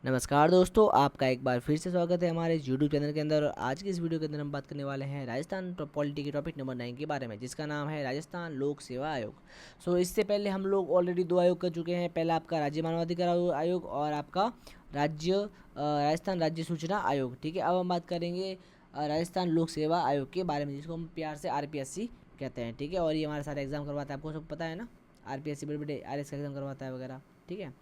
नमस्कार दोस्तों, आपका एक बार फिर से स्वागत है हमारे यूट्यूब चैनल के अंदर। और आज की इस वीडियो के अंदर हम बात करने वाले हैं राजस्थान पॉलिटी के टॉपिक नंबर 9 के बारे में, जिसका नाम है राजस्थान लोक सेवा आयोग। इससे पहले हम लोग ऑलरेडी दो आयोग कर चुके हैं। पहला आपका राज्य मानवाधिकार आयोग और आपका राजस्थान राज्य सूचना आयोग। ठीक है, अब हम बात करेंगे राजस्थान लोक सेवा आयोग के बारे में, जिसको हम प्यार से RPSC कहते हैं। ठीक है, और ये हमारे सारे एग्जाम करवाता है, आपको सब पता है ना। RPSC बड़े बड़े RS का एग्जाम करवाता है वगैरह। ठीक है,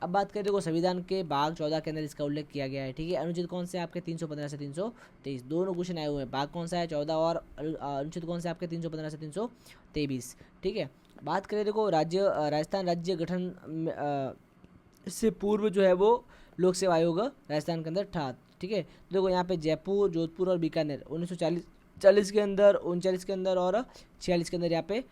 अब बात करें देखो, संविधान के भाग 14 के अंदर इसका उल्लेख किया गया है। ठीक है, अनुच्छेद कौन से आपके 315 से 323 दोनों क्वेश्चन आए हुए हैं। भाग कौन सा है 14, और अनुच्छेद कौन से आपके 315 से 323। ठीक है, बात करें देखो, राजस्थान राज्य गठन इससे पूर्व जो है वो लोक सेवा आयोग राजस्थान के अंदर था। ठीक है, तो देखो यहाँ पे जयपुर, जोधपुर और बीकानेर 1940 के अंदर, 39 के अंदर और 46 के अंदर यहाँ पे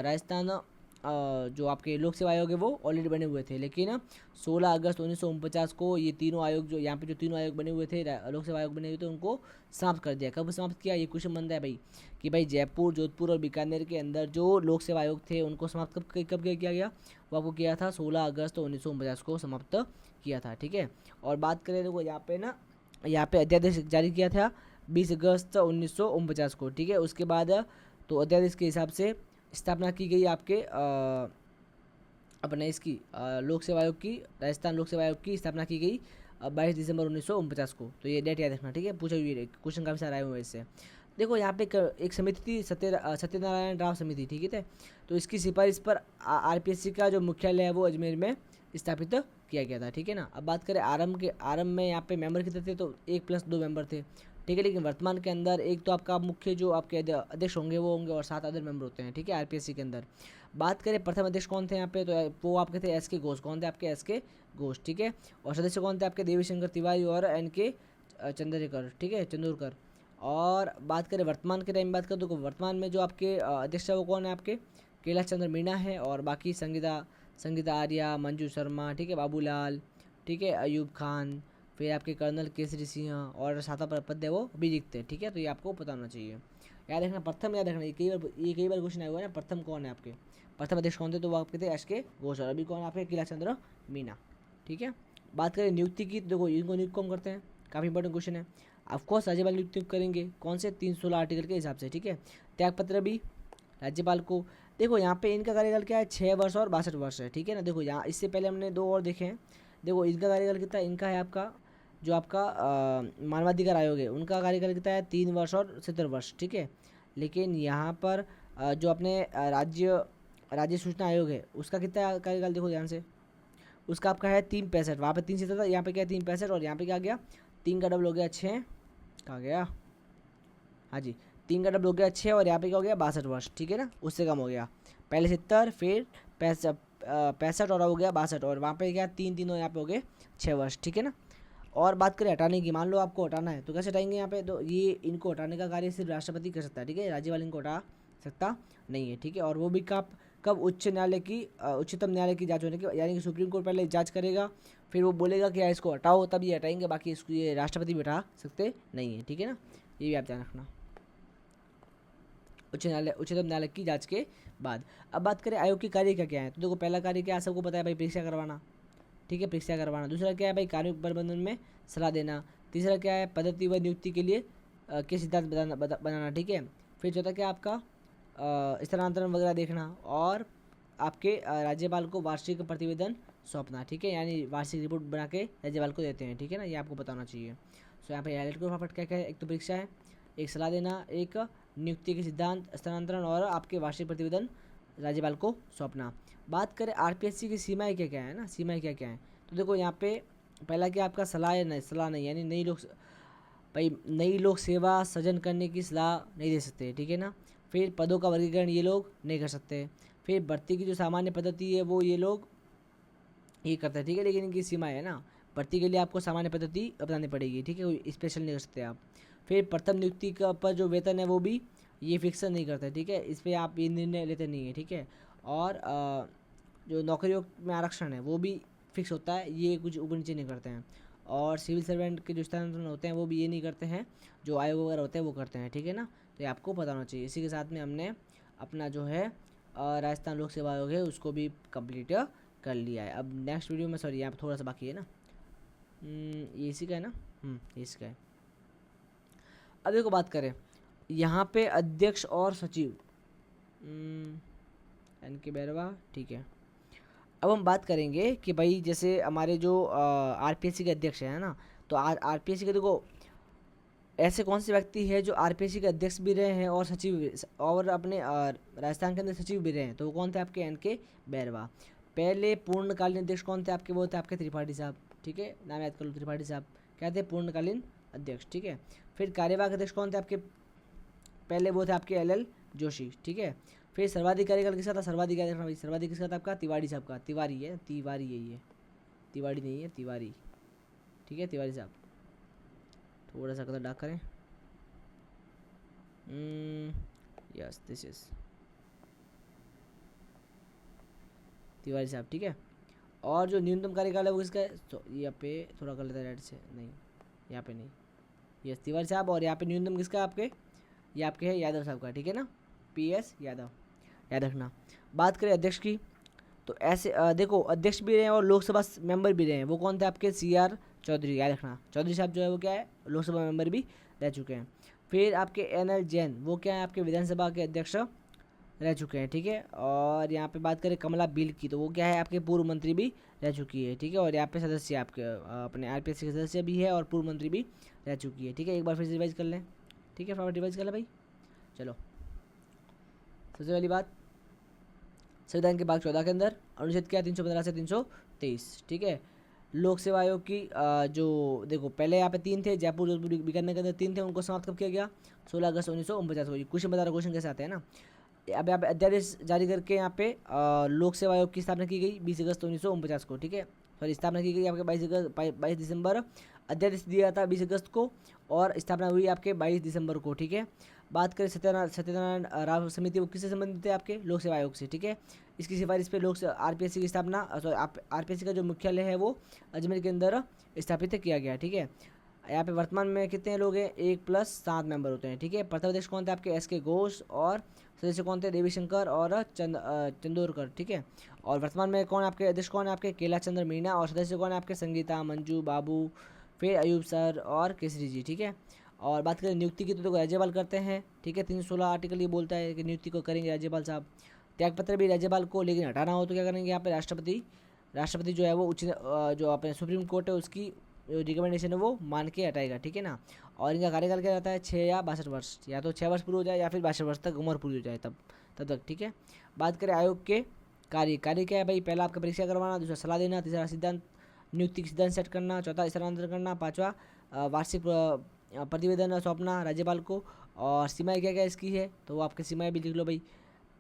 राजस्थान जो आपके लोक सेवा आयोग है वो ऑलरेडी बने हुए थे। लेकिन 16 अगस्त 1949 को ये तीनों आयोग, जो यहाँ पे जो तीनों आयोग बने हुए थे, लोक सेवा आयोग बने हुए थे, उनको समाप्त कर दिया। कब समाप्त किया, ये क्वेश्चन बनता है भाई कि भाई जयपुर, जोधपुर और बीकानेर के अंदर जो लोक सेवा आयोग थे उनको समाप्त कब किया गया, वो आपको किया था 16 अगस्त 1949 को समाप्त किया था। ठीक है, और बात करें तो यहाँ पे ना, यहाँ पे अध्यादेश जारी किया था 20 अगस्त 1949 को। ठीक है, उसके बाद तो अध्यादेश के हिसाब से स्थापना की गई आपके अपने इसकी लोक सेवा आयोग की, राजस्थान लोक सेवा आयोग की स्थापना की गई 22 दिसंबर 1949 को। तो ये डेट याद रखना। ठीक है, पूछा हुई क्वेश्चन काफ़ी सारे आए हुए हैं इससे। देखो यहाँ पे एक समिति थी, सत्यनारायण राव समिति। ठीक है, तो इसकी सिफारिश पर RPSC का जो मुख्यालय है वो अजमेर में स्थापित किया गया था। ठीक है ना, अब बात करें आरंभ में यहाँ पे मेंबर कितने थे, तो 1+2 मेंबर थे। ठीक है, लेकिन वर्तमान के अंदर एक तो आपका मुख्य जो आपके अध्यक्ष होंगे वो होंगे, और 7 अदर मेंबर होते हैं। ठीक है, RPSC के अंदर बात करें प्रथम अध्यक्ष कौन थे यहाँ पे, तो वो आपके थे SK घोष। कौन थे आपके SK घोष। ठीक है, और सदस्य कौन थे आपके देवी शंकर तिवारी और NK चंद्रकर। ठीक है, चंदूरकर। और बात करें वर्तमान के टाइम बात करें तो वर्तमान में जो आपके अध्यक्ष है वो कौन है आपके, कैलाश चंद्र मीणा है। और बाकी संगीता आर्या, मंजू शर्मा, ठीक है, बाबूलाल, ठीक है, अयूब खान, फिर आपके कर्नल केसरी सिंह, और सातवां पद है वो अभिजीत थे। ठीक है, तो ये आपको पता होना चाहिए। याद रखना, प्रथम याद रखना, ये कई बार क्वेश्चन आया हुआ है ना, प्रथम कौन है आपके, प्रथम अध्यक्ष कौन थे, तो वो आपके थे SK घोष, और अभी कौन आपके कैलाश चंद्र मीणा। ठीक है, बात करें नियुक्ति की, तो देखो इनको नियुक्त कौन करते हैं, काफ़ी इंपॉर्टेंट क्वेश्चन है। ऑफकोर्स राज्यपाल नियुक्ति करेंगे, कौन से 316 आर्टिकल के हिसाब से। ठीक है, त्यागपत्र भी राज्यपाल को। देखो यहाँ पे इनका कार्यकाल क्या है, 6 वर्ष और 62 वर्ष है। ठीक है ना, देखो यहाँ इससे पहले हमने दो और देखे हैं। देखो इनका कार्यकाल कितना, इनका है आपका जो आपका मानवाधिकार आयोग है, उनका कार्यकाल कितना है, 3 वर्ष और 70 वर्ष। ठीक है, लेकिन यहाँ पर जो अपने राज्य सूचना आयोग है, उसका कितना कार्यकाल देखो ध्यान से, उसका आपका है 365। वहाँ पे 370 था, यहाँ पे क्या है 365, और यहाँ पे क्या गया, 3 का डबल हो गया 6, कहाँ गया, हाँ जी, 3 का डबल हो गया 6, और यहाँ पे क्या हो गया 62 वर्ष। ठीक है ना, उससे कम हो गया, पहले 70, फिर 65 और हो गया 62, और वहाँ पे क्या 3 यहाँ पे हो गए 6 वर्ष। ठीक है ना, और बात करें हटाने की, मान लो आपको हटाना है तो कैसे हटाएंगे यहाँ पे, तो ये इनको हटाने का कार्य सिर्फ राष्ट्रपति कर सकता है। ठीक है, राज्यपाल इनको हटा सकता नहीं है। ठीक है, और वो भी कब उच्चतम न्यायालय की जांच होने की, यानी कि सुप्रीम कोर्ट पहले जांच करेगा, फिर वो बोलेगा कि इसको हटाओ, तब ये हटाएंगे, बाकी इसको ये राष्ट्रपति भी हटा सकते नहीं है। ठीक है ना, ये भी आप ध्यान रखना, उच्चतम न्यायालय की जांच के बाद। अब बात करें आयोग की कार्य क्या है, तो देखो पहला कार्य क्या है, सबको पता है भाई, परीक्षा करवाना। ठीक है, परीक्षा करवाना। दूसरा क्या है भाई, कार्मिक प्रबंधन में सलाह देना। तीसरा क्या है, पद्धति व नियुक्ति के लिए के सिद्धांत बनाना। ठीक है, फिर चौथा क्या आपका स्थानांतरण वगैरह देखना, और आपके राज्यपाल को वार्षिक प्रतिवेदन सौंपना। ठीक है, यानी वार्षिक रिपोर्ट बना के राज्यपाल को देते हैं। ठीक है ना, ये आपको पता होना चाहिए। सो यहाँ पे हाईलाइट करो फटाफट क्या क्या है, एक तो परीक्षा है, एक सलाह देना, एक नियुक्ति के सिद्धांत, स्थानांतरण, और आपके वार्षिक प्रतिवेदन राज्यपाल को सौंपना। बात करें RPSC की सीमाएँ क्या क्या है ना, सीमाएँ क्या क्या हैं, तो देखो यहाँ पे पहला क्या आपका सलाह नहीं, यानी नई लोक सेवा सृजन करने की सलाह नहीं दे सकते। ठीक है ना, फिर पदों का वर्गीकरण ये लोग नहीं कर सकते। फिर भर्ती की जो सामान्य पद्धति है वो ये लोग ये करते हैं। ठीक है, लेकिन इनकी सीमाएँ है ना, भर्ती के लिए आपको सामान्य पद्धति अपनानी पड़ेगी। ठीक है, कोई स्पेशल नहीं कर सकते आप। फिर प्रथम नियुक्ति का पर जो वेतन है वो भी ये फिक्स नहीं करते। ठीक है, इस पर आप ये निर्णय लेते नहीं है। ठीक है, और जो नौकरियों में आरक्षण है वो भी फिक्स होता है, ये कुछ ऊपर नीचे नहीं करते हैं। और सिविल सर्वेंट के जो स्थानांतरण होते हैं वो भी ये नहीं करते हैं, जो आयोग वगैरह होते हैं वो करते हैं। ठीक है ना, तो ये आपको पता होना चाहिए। इसी के साथ में हमने अपना जो है राजस्थान लोक सेवा आयोग है उसको भी कंप्लीट कर लिया है। अब नेक्स्ट वीडियो में, सॉरी यहाँ पर थोड़ा सा बाकी है ना, ये इसी का है ना। ये इसका है। अब देखो बात करें यहाँ पे अध्यक्ष और सचिव, एन के बैरवा, ठीक है। अब हम बात करेंगे कि भाई जैसे हमारे जो आरपीएससी के अध्यक्ष हैं ना, तो आरपीएससी के देखो ऐसे कौन से व्यक्ति है जो आरपीएससी के अध्यक्ष भी रहे हैं और सचिव और अपने राजस्थान के अंदर सचिव भी रहे हैं, तो वो कौन थे आपके एन के बैरवा। पहले पूर्णकालीन अध्यक्ष कौन थे आपके, वो थे आपके त्रिपाठी साहब, ठीक है, नाम याद कर लो, त्रिपाठी साहब क्या थे, पूर्णकालीन अध्यक्ष, ठीक है। फिर कार्यवाहक अध्यक्ष कौन थे आपके, पहले वो थे आपके एल जोशी, ठीक है। फिर सर्वाधिकारी कल किसका था, सर्वाधिकारी भाई, सर्वाधिकारी किसका था आपका, तिवारी साहब का, तिवारी है, तिवारी यही है, तिवारी नहीं है, तिवारी, ठीक है, तिवारी साहब। थोड़ा सा कलर डार्क करें, यस दिस इज तिवारी साहब, ठीक है। और जो न्यूनतम कार्यकाल है वो किसका है, तो यहाँ पे थोड़ा कर लेता है रेड से, नहीं यहाँ पे नहीं, यस तिवारी साहब। और यहाँ पे न्यूनतम किसका आपके, ये आपके है यादव साहब का, ठीक है ना, PS यादव, याद रखना। बात करें अध्यक्ष की, तो ऐसे देखो अध्यक्ष भी रहे हैं और लोकसभा मेंबर भी रहे हैं, वो कौन थे आपके CR चौधरी, याद रखना, चौधरी साहब जो है वो क्या है, लोकसभा मेंबर भी रह चुके हैं। फिर आपके NL जैन, वो क्या है आपके विधानसभा के अध्यक्ष रह चुके हैं, ठीक है। और यहाँ पे बात करें कमला बिल की, तो वो क्या है आपके पूर्व मंत्री भी रह चुकी है, ठीक है। और यहाँ पे सदस्य आपके अपने आरपीएससी के सदस्य भी है और पूर्व मंत्री भी रह चुकी है, ठीक है। एक बार फिर से रिवाइज कर लें, ठीक है, फटाफट रिवाइज कर लें भाई। चलो सबसे पहली बात, संविधान के भाग 14 के अंदर अनुच्छेद क्या, 315 से 323, ठीक है। लोक सेवा आयोग की जो देखो पहले यहाँ पे 3 थे, जयपुर जोधपुर बीकानेर के अंदर 3 थे, उनको समाप्त कब किया गया, 16 अगस्त 1949 को। क्वेश्चन बता रहा, क्वेश्चन कैसे आते हैं ना। अब यहाँ पे अध्यादेश जारी करके यहाँ पे लोक सेवा आयोग की स्थापना की गई 20 अगस्त 1949 को, ठीक है। सॉरी स्थापना की गई आपके 22 दिसंबर, अध्यादेश दिया था 20 अगस्त को और स्थापना हुई आपके 22 दिसंबर को, ठीक है। बात करें सत्यनारायण राव समिति, वो किससे संबंधित है आपके, लोक सेवा आयोग से, ठीक है। इसकी सिफारिश पे आरपीएससी की स्थापना, आरपीएससी का जो मुख्यालय है वो अजमेर के अंदर स्थापित किया गया, ठीक है। यहाँ पे वर्तमान में कितने लोग हैं, 1+7 मेंबर होते हैं, ठीक है। प्रथम अध्यक्ष कौन थे आपके, SK घोष, और सदस्य कौन थे, देवीशंकर और चंदोरकर, ठीक है। और वर्तमान में कौन आपके अध्यक्ष कौन है आपके, कैलाश चंद्र मीणा, और सदस्य कौन है आपके, संगीता, मंजू बाबू, फिर अयूब सर और केसरी जी, ठीक है। और बात करें नियुक्ति की, तो राज्यपाल करते हैं, ठीक है। 316 आर्टिकल ये बोलता है कि नियुक्ति को करेंगे राज्यपाल साहब। त्यागपत्र भी राज्यपाल को, लेकिन हटाना हो तो क्या करेंगे यहाँ पे, राष्ट्रपति जो है वो जो अपने सुप्रीम कोर्ट है उसकी रिकमेंडेशन है वो मान के हटाएगा, ठीक है ना। और इनका कार्यकाल क्या रहता है, 6 या 62 वर्ष, या तो 6 वर्ष पूरी हो जाए या फिर 62 वर्ष तक उम्र पूरी हो जाए तब तक, ठीक है। बात करें आयोग के कार्य क्या है भाई, पहला आपका परीक्षा करवाना, दूसरा सलाह देना, तीसरा सिद्धांत नियुक्ति के सिद्धांत सेट करना, चौथा स्थानांतरण करना, पाँचवा वार्षिक प्रतिवेदन सौंपना राज्यपाल को। और सीमाएँ क्या क्या इसकी है, तो वो आपकी सीमाएँ भी लिख लो भाई।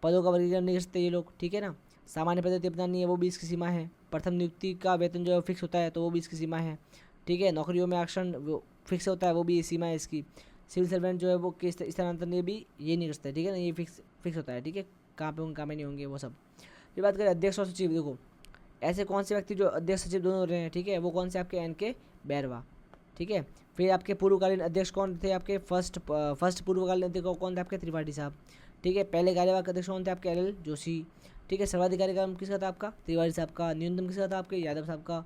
पदों का वर्गीकरण नहीं कर सकते ये लोग, ठीक है ना। सामान्य पद्धति अपनानी है, वो भी इसकी सीमा है। प्रथम नियुक्ति का वेतन जो है फिक्स होता है, तो वो भी इसकी सीमा है, ठीक है। नौकरियों में आरक्षण वो फिक्स होता है, वो भी सीमा है इसकी। सिविल सर्वेंट जो है वो किस स्थानांतरण ये भी ये नहीं कर सकते, ठीक है ना, ये फिक्स होता है, ठीक है, कहाँ पे होंगे कहाँ पे नहीं होंगे वो सब। फिर बात करें अध्यक्ष और सचिव, देखो ऐसे कौन से व्यक्ति जो अध्यक्ष सचिव दोनों रहे हैं, ठीक है, वो कौन से आपके NK बैरवा, ठीक है। फिर आपके पूर्वकालीन अध्यक्ष कौन थे आपके, फर्स्ट पूर्वकालीन अध्यक्ष कौन थे आपके, त्रिपाठी साहब, ठीक है। पहले कार्यवाहक अध्यक्ष कौन थे आपके, LL जोशी, ठीक है। सर्वाधिकारी का किसका था आपका, तिवारी साहब का। न्यूनतम किसका था आपके, यादव साहब का।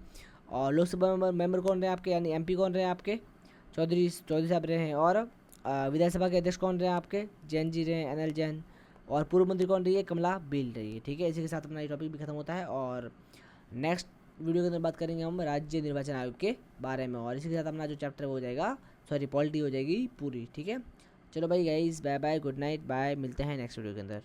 और लोकसभा मेंबर कौन रहे आपके, यानी MP कौन रहे आपके, चौधरी साहब रहे हैं। और विधानसभा के अध्यक्ष कौन रहे आपके, जैन जी रहे हैं, NL जैन। और पूर्व मंत्री कौन रही है, कमला बिल रही है, ठीक है। इसी के साथ अपना ये टॉपिक भी खत्म होता है और नेक्स्ट वीडियो के अंदर बात करेंगे हम राज्य निर्वाचन आयोग के बारे में, और इसी के साथ अपना जो चैप्टर वो हो जाएगा, सॉरी पॉलिटी हो जाएगी पूरी, ठीक है। चलो भाई guys, bye bye, good night, bye, मिलते हैं नेक्स्ट वीडियो के अंदर।